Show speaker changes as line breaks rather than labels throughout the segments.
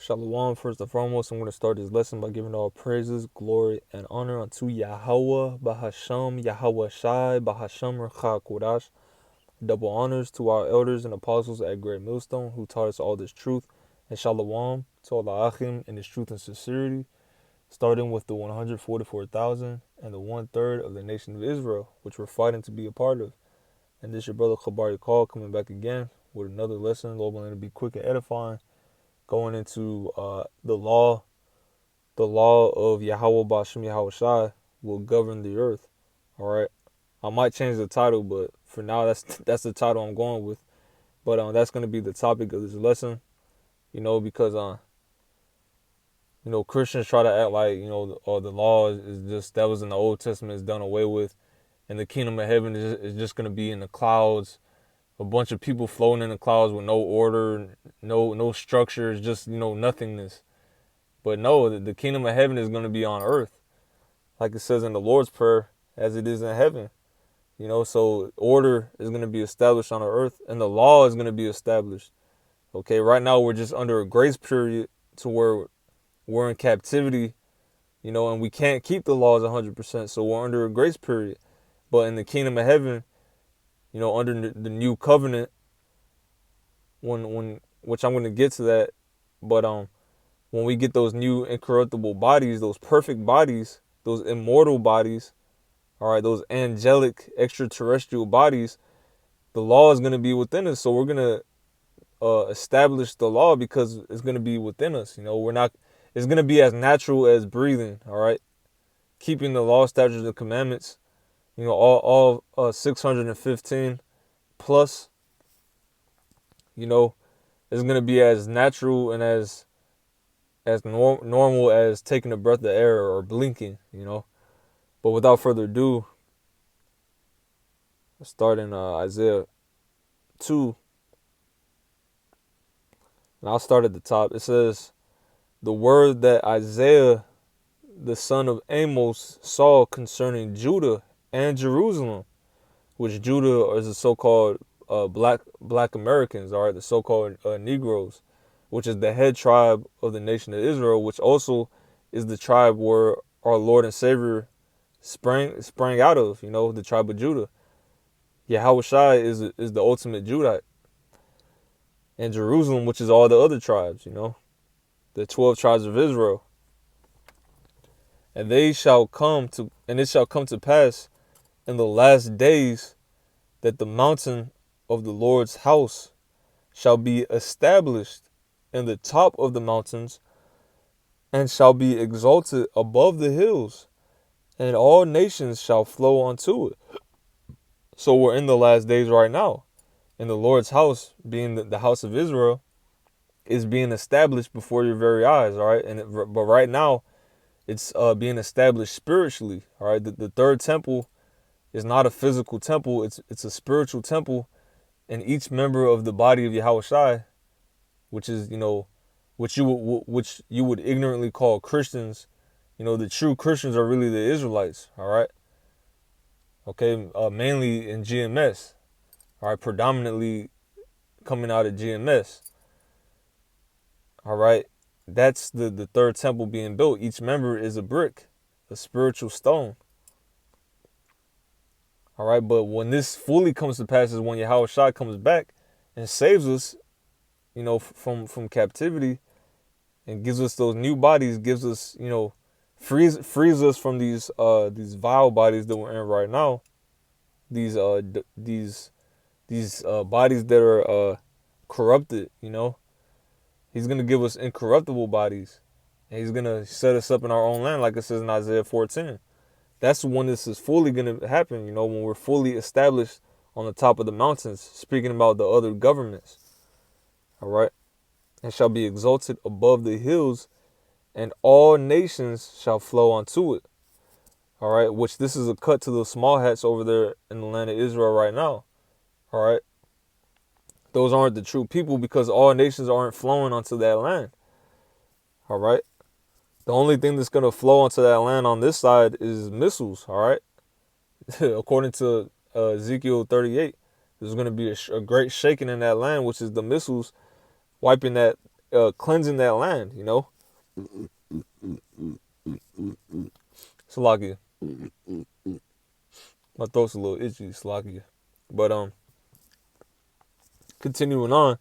Shalom. First and foremost, I'm going to start this lesson by giving all praises, glory, and honor unto Yahweh, Bahasham, Yahweh Shai, Bahasham Recha Kodash. Double honors to our elders and apostles at Great Millstone who taught us all this truth. And Shalom to all the Achim in this truth and sincerity, starting with the 144,000 and the 1/3 of the nation of Israel, which we're fighting to be a part of. And this your brother Chabari Call coming back again with another lesson. Lord willing to be quick and edifying, going into the law of Yahweh Bashem Yahweh Shai will govern the earth. All right, I might change the title, but for now that's the title I'm going with. But that's going to be the topic of this lesson. Because Christians try to act like the law is just that was in the Old Testament is done away with, and the kingdom of heaven is just going to be in the clouds, a bunch of people floating in the clouds with no order, no structure, it's just nothingness. But no, the kingdom of heaven is going to be on earth, like it says in the Lord's Prayer, as it is in heaven. So order is going to be established on the earth, and the law is going to be established. Okay, right now we're just under a grace period to where we're in captivity, and we can't keep the laws 100%, so we're under a grace period. But in the kingdom of heaven, under the new covenant, when which I'm going to get to that, but when we get those new incorruptible bodies, those perfect bodies, those immortal bodies, all right, those angelic extraterrestrial bodies, the law is going to be within us. So we're going to establish the law because it's going to be within us. It's going to be as natural as breathing, all right? Keeping the law, statutes, and commandments, all 615 plus, is going to be as natural and as normal as taking a breath of air or blinking, But without further ado, let's start in Isaiah 2. And I'll start at the top. It says, the word that Isaiah, the son of Amos, saw concerning Judah and Jerusalem, which Judah is the so-called black Americans, all right, the so-called Negroes, which is the head tribe of the nation of Israel, which also is the tribe where our Lord and Savior sprang out of, the tribe of Judah. Yahweh Shai is the ultimate Judite. And Jerusalem, which is all the other tribes, the 12 tribes of Israel. And it shall come to pass in the last days that the mountain of the Lord's house shall be established in the top of the mountains, and shall be exalted above the hills, and all nations shall flow unto it. So we're in the last days right now, and the Lord's house, being the house of Israel, is being established before your very eyes, all right? But right now, it's being established spiritually, all right? The third temple is not a physical temple; it's a spiritual temple, and each member of the body of Yahweh Shai, which is which you would ignorantly call Christians, the true Christians are really the Israelites, all right? Okay, mainly in GMS, all right, predominantly coming out of GMS, all right? That's the third temple being built. Each member is a brick, a spiritual stone. All right, but when this fully comes to pass is when Yahweh Shai comes back and saves us, from captivity, and gives us those new bodies, gives us, frees us from these vile bodies that we're in right now. These bodies that are corrupted, He's gonna give us incorruptible bodies, and He's gonna set us up in our own land, like it says in Isaiah 14. That's when this is fully gonna happen, when we're fully established on the top of the mountains, speaking about the other governments. All right, and shall be exalted above the hills, and all nations shall flow unto it. All right, which this is a cut to the small hats over there in the land of Israel right now. All right, those aren't the true people because all nations aren't flowing onto that land. All right, the only thing that's going to flow onto that land on this side is missiles. All right, according to Ezekiel 38, there's going to be a great shaking in that land, which is the missiles wiping that cleansing that land, you know. Salakia. My throat's a little itchy, Salakia. But continuing on,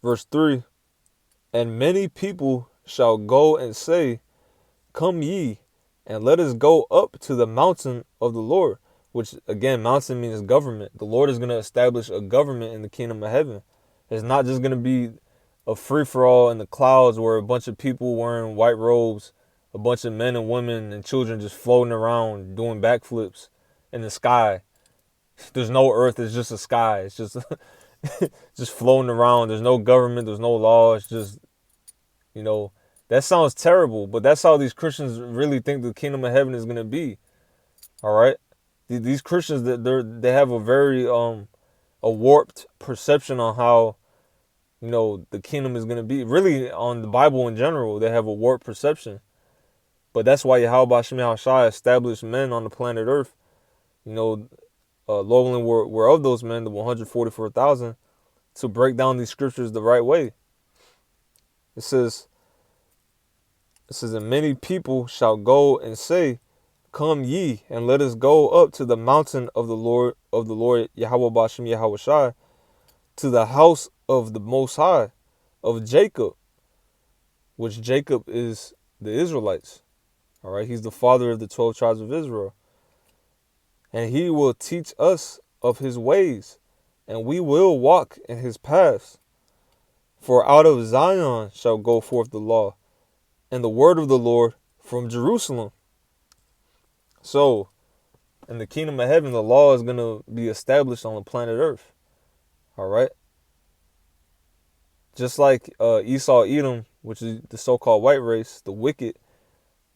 verse 3, and many people shall go and say, come ye, and let us go up to the mountain of the Lord. Which, again, mountain means government. The Lord is going to establish a government in the kingdom of heaven. It's not just going to be a free-for-all in the clouds where a bunch of people wearing white robes, a bunch of men and women and children just floating around doing backflips in the sky. There's no earth. It's just a sky. It's just just floating around. There's no government. There's no law. It's just, you know, that sounds terrible, but that's how these Christians really think the kingdom of heaven is going to be. All right? These Christians, they have a very a warped perception on how, you know, the kingdom is going to be. Really, on the Bible in general, they have a warped perception. But that's why Yahweh Shem Yahushua established men on the planet Earth. You know, Lord willing, we're of those men, the 144,000, to break down these scriptures the right way. It says, and many people shall go and say, come ye, and let us go up to the mountain of the Lord Yahweh Bashem Yahushua, to the house of the Most High, of Jacob, which Jacob is the Israelites. All right, he's the father of the 12 tribes of Israel. And he will teach us of his ways, and we will walk in his paths. For out of Zion shall go forth the law, and the word of the Lord from Jerusalem. So, in the kingdom of heaven, the law is going to be established on the planet Earth. All right? Just like Esau, Edom, which is the so-called white race, the wicked,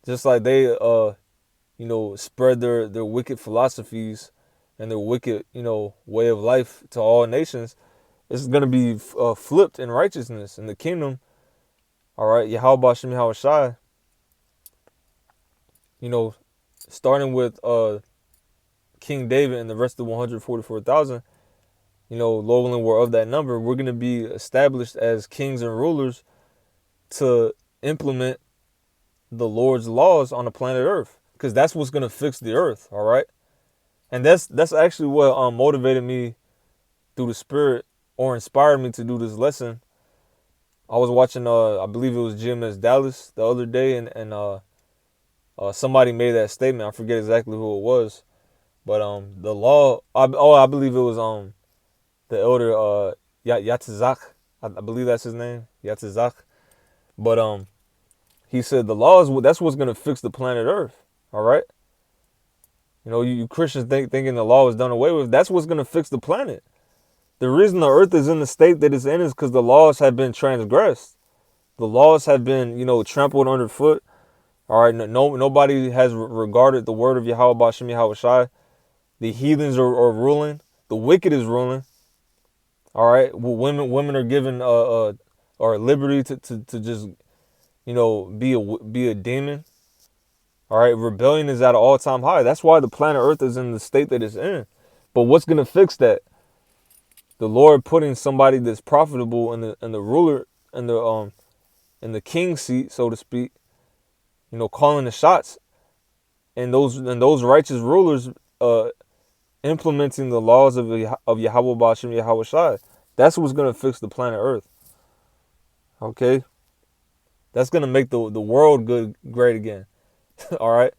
just like they, you know, spread their wicked philosophies and their wicked, you know, way of life to all nations, it's going to be flipped in righteousness in the kingdom. All right? Yahweh Shem Yahushua, you know, starting with King David and the rest of the 144,000, you know, Lord willing, we're of that number. We're going to be established as kings and rulers to implement the Lord's laws on the planet Earth, because that's what's going to fix the earth. All right. And that's actually what motivated me through the Spirit, or inspired me to do this lesson. I was watching, I believe it was GMS Dallas the other day, and somebody made that statement. I forget exactly who it was, but the law. I believe it was the elder Yatzizak. I believe that's his name, Yatzizak. But he said the law is that's what's gonna fix the planet Earth. All right. You know, you Christians thinking the law is done away with. That's what's gonna fix the planet. The reason the earth is in the state that it's in is because the laws have been transgressed. The laws have been, you know, trampled underfoot. All right, nobody has regarded the word of Yahweh Bashem Yahushua. The heathens are ruling. The wicked is ruling. All right, well, women are given or liberty to just, you know, be a demon. All right, rebellion is at an all-time high. That's why the planet Earth is in the state that it's in. But what's gonna fix that? The Lord putting somebody that's profitable in the ruler in the king seat, so to speak. You know, calling the shots, and those righteous rulers implementing the laws of Yahweh Bashem Yahushua. That's what's gonna fix the planet Earth. Okay, that's gonna make the world great again. All right,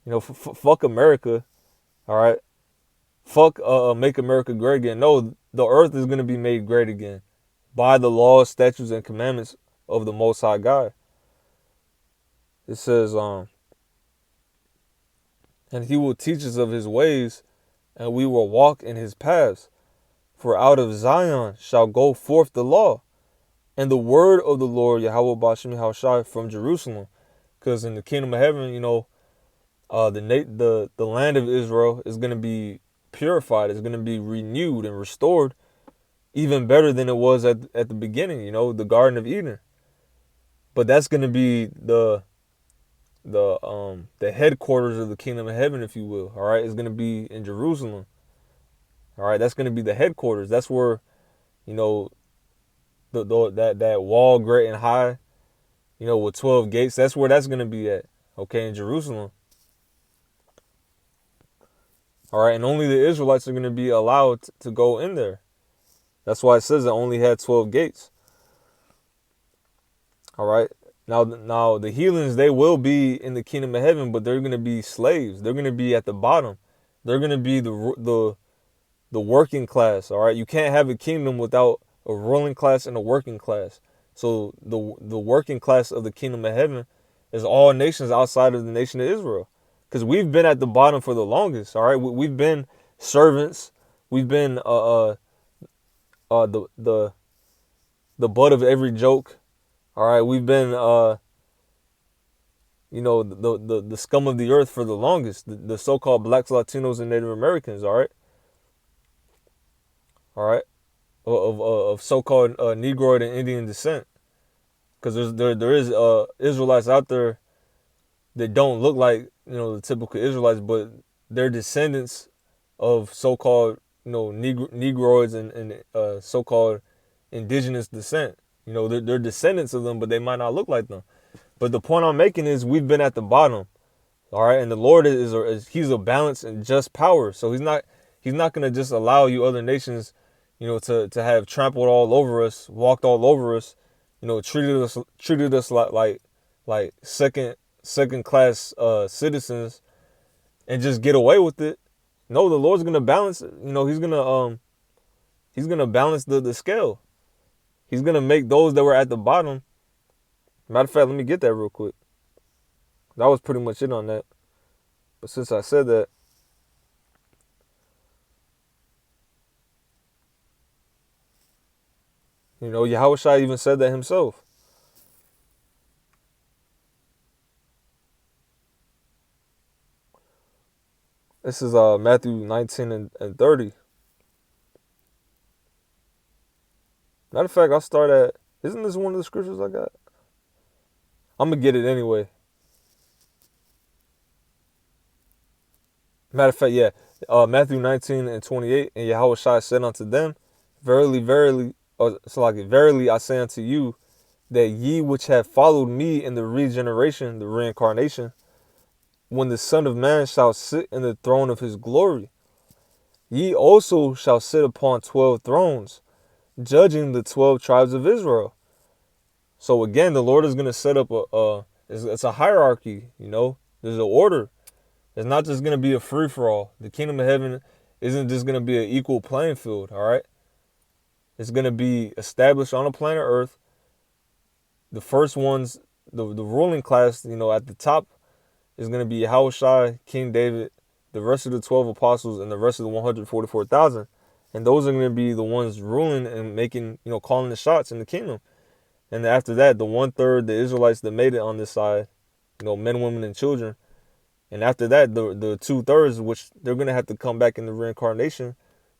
you know, fuck America. All right, fuck make America great again. No, the earth is gonna be made great again by the laws, statutes, and commandments of the Most High God. It says, and he will teach us of his ways, and we will walk in his paths. For out of Zion shall go forth the law, and the word of the Lord Yahweh Bashem Yahushua from Jerusalem. Because in the kingdom of heaven, you know, the land of Israel is going to be purified. It's going to be renewed and restored, even better than it was at the beginning. You know, the Garden of Eden. But that's going to be the headquarters of the kingdom of heaven, if you will. All right, it's going to be in Jerusalem. All right, that's going to be the headquarters. That's where, you know, that wall great and high, with 12 gates. That's where that's going to be at, okay, in Jerusalem. All right, and only the Israelites are going to be allowed to go in there. That's why it says it only had 12 gates. All right. Now the heathens, they will be in the kingdom of heaven, but they're going to be slaves. They're going to be at the bottom. They're going to be the working class. All right. You can't have a kingdom without a ruling class and a working class. So the working class of the kingdom of heaven is all nations outside of the nation of Israel, because we've been at the bottom for the longest. All right. We've been servants. We've been the butt of every joke. All right, we've been the scum of the earth for the longest. The so-called blacks, Latinos, and Native Americans. All right, of so-called Negroid and Indian descent. Because there is Israelites out there that don't look like the typical Israelites, but they're descendants of so-called Negroids and so-called indigenous descent. They're descendants of them, but they might not look like them. But the point I'm making is we've been at the bottom, all right. And the Lord he's a balanced and just power, so he's not going to just allow you other nations, to have trampled all over us, walked all over us, treated us like second class citizens, and just get away with it. No, the Lord's gonna balance it. He's gonna balance the scale. He's going to make those that were at the bottom. Matter of fact, let me get that real quick. That was pretty much it on that. But since I said that, Yahushua even said that himself. This is Matthew 19 and 30. Matter of fact, I'll start at, isn't this one of the scriptures I got? I'm going to get it anyway. Matter of fact, yeah. Matthew 19 and 28, and Yahushua said unto them, verily, verily, verily I say unto you, that ye which have followed me in the regeneration, the reincarnation, when the Son of Man shall sit in the throne of his glory, ye also shall sit upon 12 thrones, judging the 12 tribes of Israel. So again, the Lord is going to set up it's a hierarchy, there's an order. It's not just going to be a free-for-all. The kingdom of heaven isn't just going to be an equal playing field, all right? It's going to be established on the planet Earth. The first ones, the ruling class, at the top is going to be Yahushua, King David, the rest of the 12 apostles, and the rest of the 144,000. And those are going to be the ones ruling and making, calling the shots in the kingdom. And after that, the 1/3, the Israelites that made it on this side, men, women, and children. And after that, the 2/3, which they're going to have to come back in the reincarnation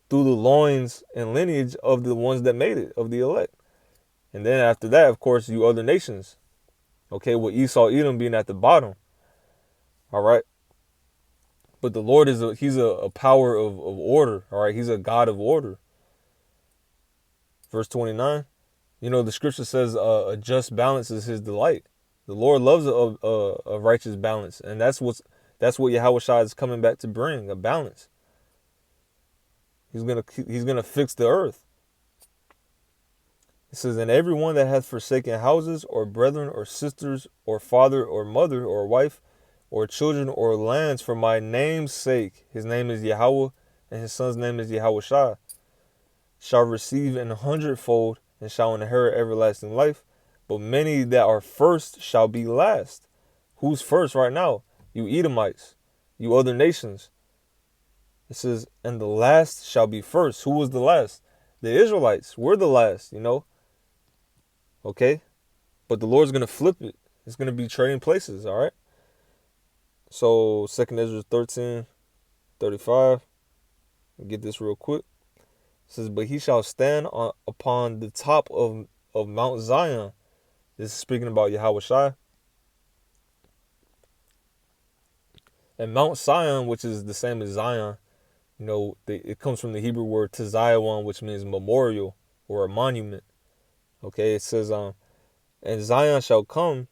through the loins and lineage of the ones that made it, of the elect. And then after that, of course, you other nations. Okay, with Esau, Edom being at the bottom. All right. But the Lord he's a power of order. All right. He's a God of order. Verse 29, the scripture says a just balance is his delight. The Lord loves a righteous balance. And that's what Yahushua is coming back to bring, a balance. He's gonna fix the earth. It says, and everyone that hath forsaken houses, or brethren, or sisters, or father, or mother, or wife, or children, or lands, for my name's sake, his name is Yahweh, and his son's name is Yahushua, shall receive 100-fold, and shall inherit everlasting life. But many that are first shall be last. Who's first right now? You Edomites, you other nations. It says, and the last shall be first. Who was the last? The Israelites. We're the last, Okay? But the Lord's going to flip it. It's going to be trading places, all right? So 2 Ezra 13:35. Get this real quick. It says, but he shall stand upon the top of Mount Zion. This is speaking about Yahushua. And Mount Zion, which is the same as Zion, it comes from the Hebrew word Tzion, which means memorial or a monument. Okay, it says, and Zion shall come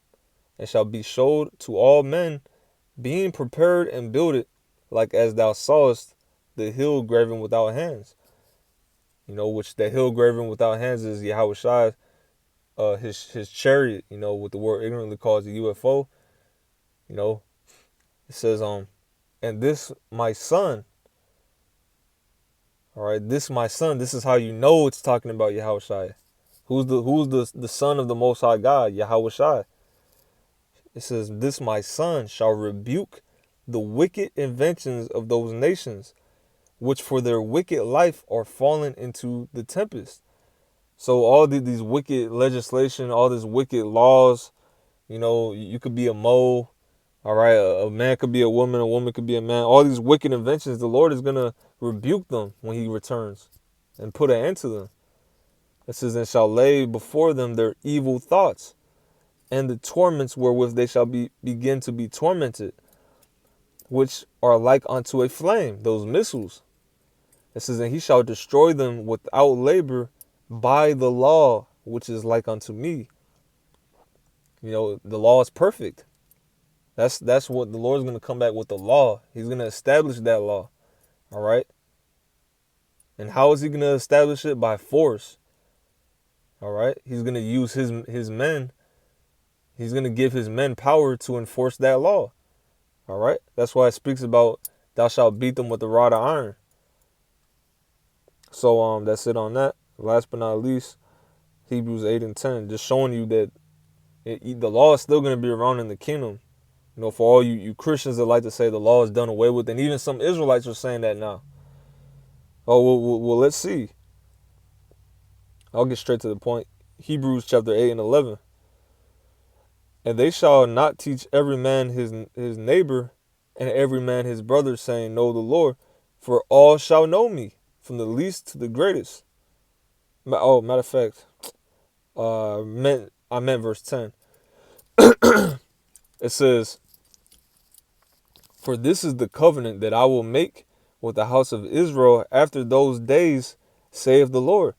and shall be showed to all men, being prepared and builded, like as thou sawest the hill graven without hands. Which the hill graven without hands is Yahweh Shai, his chariot, what the word ignorantly calls a UFO. You know, it says, and this my son, all right, this my son, this is how you know it's talking about Yahweh Shai. Who's the son of the Most High God, Yahweh Shai. It says, this my son shall rebuke the wicked inventions of those nations, which for their wicked life are fallen into the tempest. So all these wicked legislation, all these wicked laws, you could be a mole, all right, a man could be a woman could be a man. All these wicked inventions, the Lord is going to rebuke them when he returns and put an end to them. It says, and shall lay before them their evil thoughts and the torments wherewith they shall begin to be tormented, which are like unto a flame, those missiles. It says, and he shall destroy them without labor by the law, which is like unto me. The law is perfect. That's what the Lord's going to come back with, the law. He's going to establish that law. All right. And how is he going to establish it? By force. All right. He's going to use his men. He's going to give his men power to enforce that law. All right. That's why it speaks about thou shalt beat them with the rod of iron. So that's it on that. Last but not least, Hebrews 8 and 10, just showing you that the law is still going to be around in the kingdom. For all you Christians that like to say the law is done away with, and even some Israelites are saying that now. Oh, well, let's see. I'll get straight to the point. Hebrews chapter 8 and 11. And they shall not teach every man his neighbor and every man his brother, saying, know the Lord, for all shall know me, from the least to the greatest. Oh, matter of fact, I meant verse 10. It says, for this is the covenant that I will make with the house of Israel after those days, saith the Lord.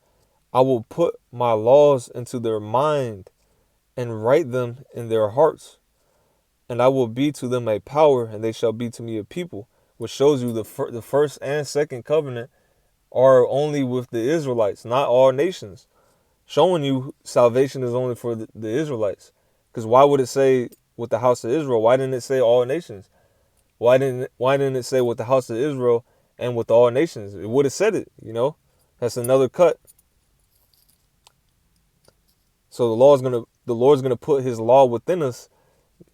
I will put my laws into their mind and write them in their hearts. And I will be to them a power, and they shall be to me a people. Which shows you the first and second covenant are only with the Israelites, not all nations. Showing you salvation is only for the Israelites. Because why would it say with the house of Israel? Why didn't it say all nations? Why didn't it say with the house of Israel and with all nations? It would have said it, That's another cut. So the Lord's gonna put his law within us.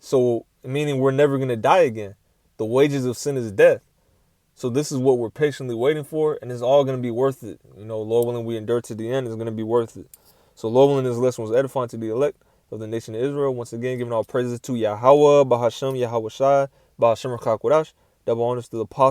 So meaning we're never gonna die again. The wages of sin is death. So this is what we're patiently waiting for, and it's all gonna be worth it. Lord willing, we endure to the end, it's gonna be worth it. So Lord willing, this lesson was edifying to the elect of the nation of Israel. Once again, giving all praises to Yahweh, Bahashem, Yahweh Shai, Bahashem Rakakwadash, double honors to the apostle.